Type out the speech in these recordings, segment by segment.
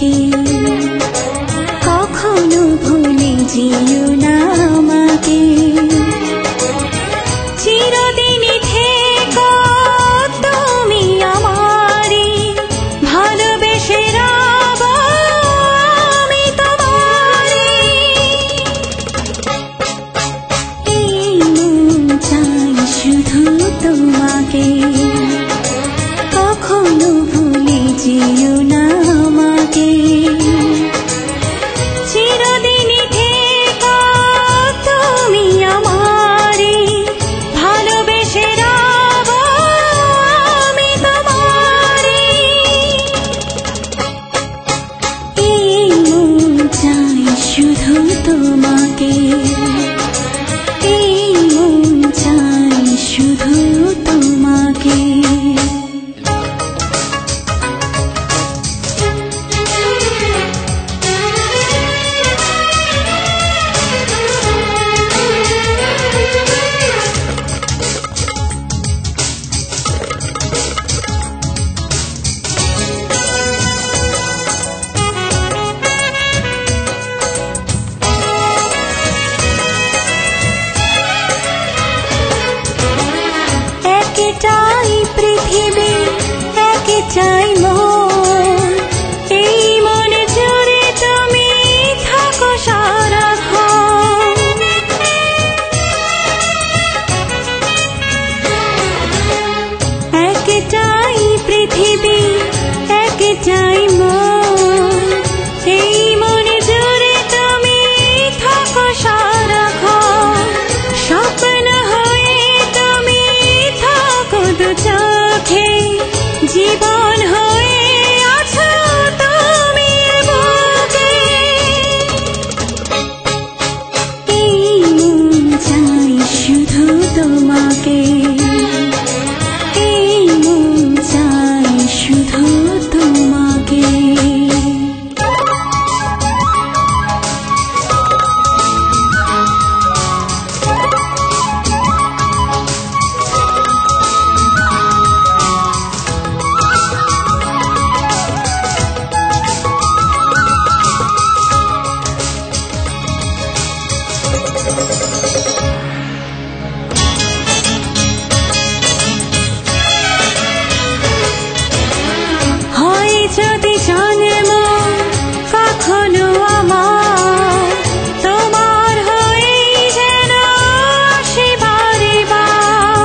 তোমাকে, কখনো ভুলে যেও না আমাকে। চিরদিনই থেকো তুমি আমারই, ভালোবেসে রব আমি তোমারই। এই মন চাই শুধু তোমাকে, কখনো ভুলে যেও না আমাকে। চিরদিনই থেকো তুমি আমারই, ভালোবেসে রব আমি তোমারই। এই মন চাই শুধু তোমাকে, এই মন চাই শুধু তোমাকে। একটাই পৃথিবী, একটাই মন, এই মনে জুড়ে তুমি থাকো সারাক্ষণ। একটাই পৃথিবী, একটাই মন, এই মনে জুড়ে তুমি থাকো সারাক্ষণ। স্বপ্ন হয়ে তুমি থাকো দু চোখে, জীবন হয়ে আছো তুমি বুকে। এই মন চাই শুধু তোমাকে, এই মন চাই শুধু তোমাকে। হয় যদি জন্ম কখনো আমার, তোমার হয়ে যেন আসি বারে বার।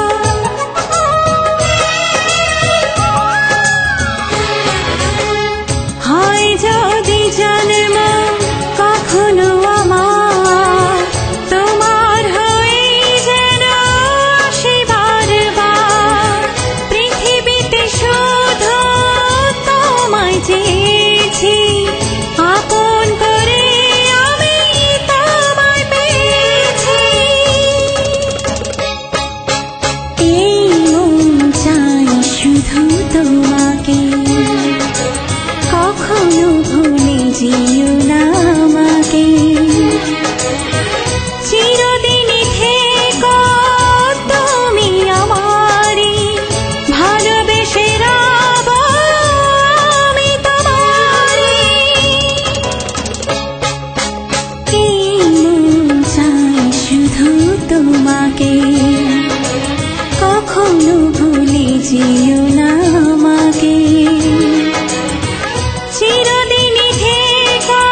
হয় যদি জন্ম কখনো আমার, তোমার হয়ে যেন আসি বারে বার। পৃথিবীতে শুধু তোমায় চেয়েছি, আপন করে আমি তোমায় পেয়েছি। এই মন চাই শুধু তোমাকে, কখনো ভুলে যেও না আমাকে। চিরদিনই থেকো তুমি আমারই, ভালোবেসে রব আমি তোমারই। এই মন চাই শুধু তোমাকে, কখনো ভুলে যেও না আমাকে। চিরদিনই থেকো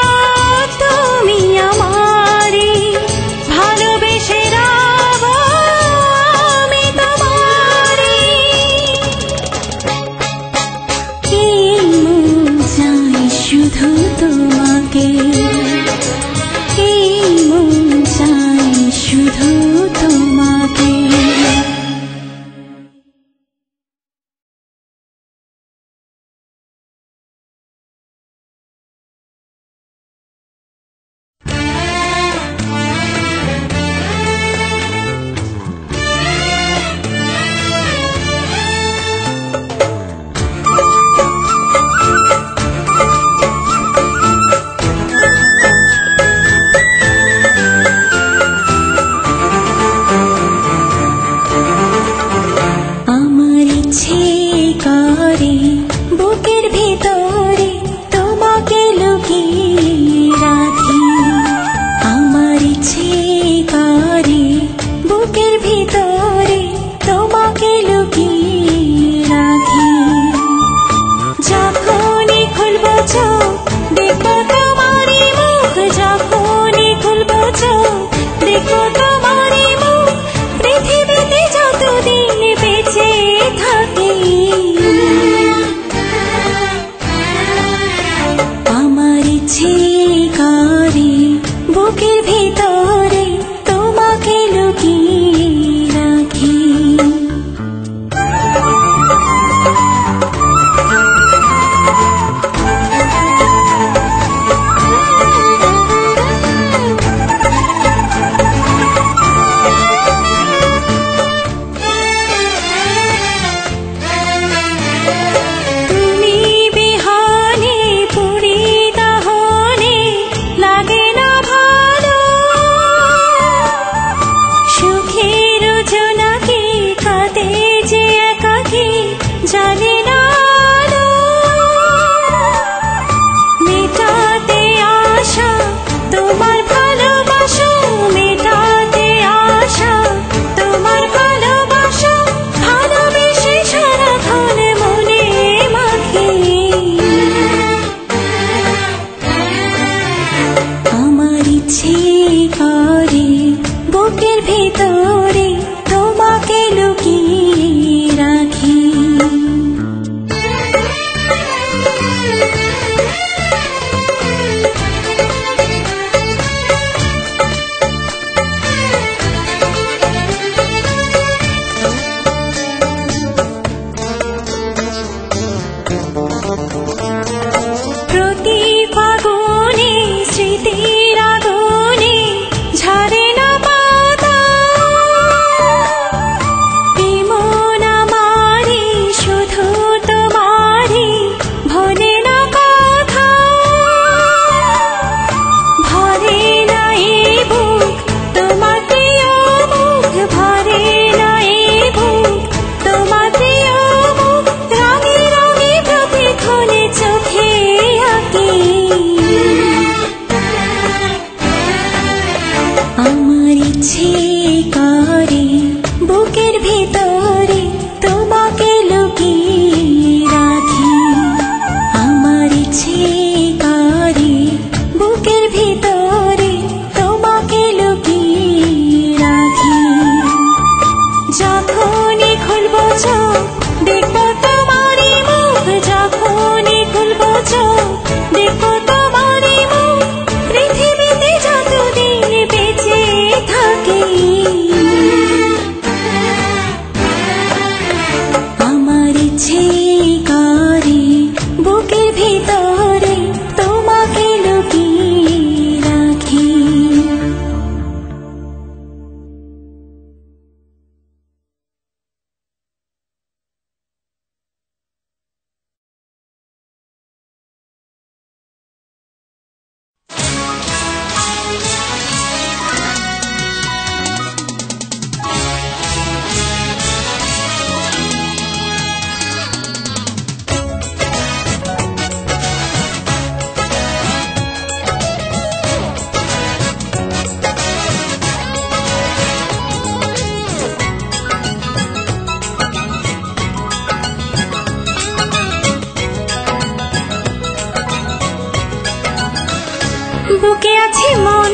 বুকে আছে মন,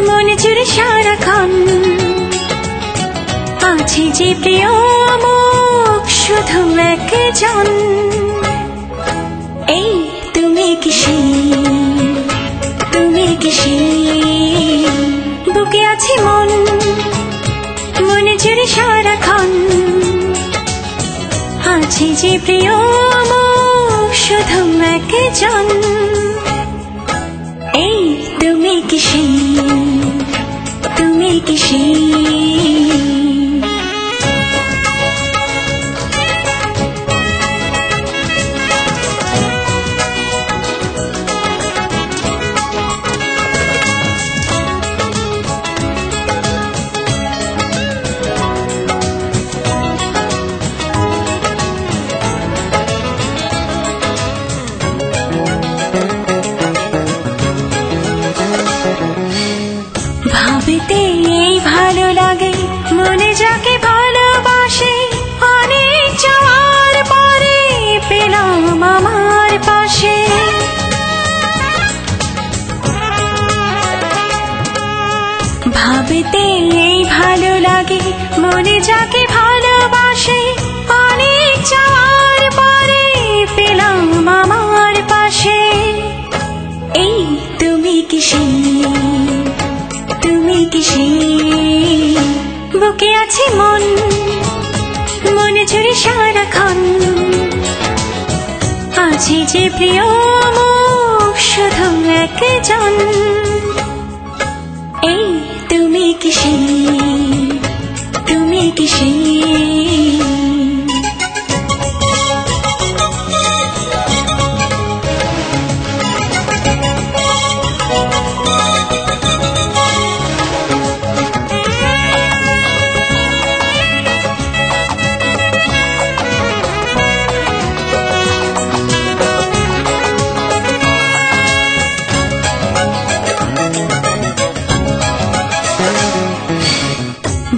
মন জুড়ে সারাক্ষণ আছে যে প্রিয় মুখ শুধু একজন। এই তুমি কি সেই, তুমি কি সেই? বুকে আছে মন, মন জুড়ে সারাক্ষণ আছে যে প্রিয় মুখ শুধু একজন। এই তুমি কি সেই, তুমি কি সেই? ভাবতে এই ভালো লাগে মনে যাকে ভালোবাসে, অনেক চাওয়ার পরে পেলাম আমার পাশে। ভাবতে এই ভালো লাগে মনে যাকে ভালোবাসে, অনেক চাওয়ার পরে পেলাম আমার পাশে। এই তুমি কি সেই, তুমি কি সেই? বুকে আছে মন, মনে জুড়ে সারাক্ষণ আছে যে প্রিয় মুখ শুধু একজন। এই তুমি কি সেই, তুমি কি সেই?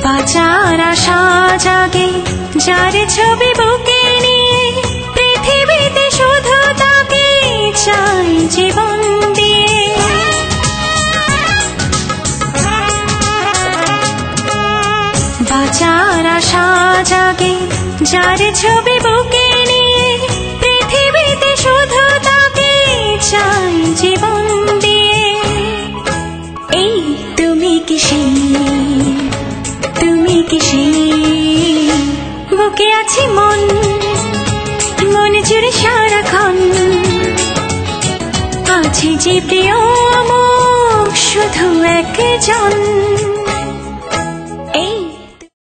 বাঁচার আশা জাগে যার ছবি বুকে নিয়ে, পৃথিবীতে শুধু তাকে চাই জীবন দিয়ে। বাঁচার আশা জাগে যার ছবি বুকে নিয়ে, পৃথিবীতে শুধু যে প্রিয় আমার শুধু একজন।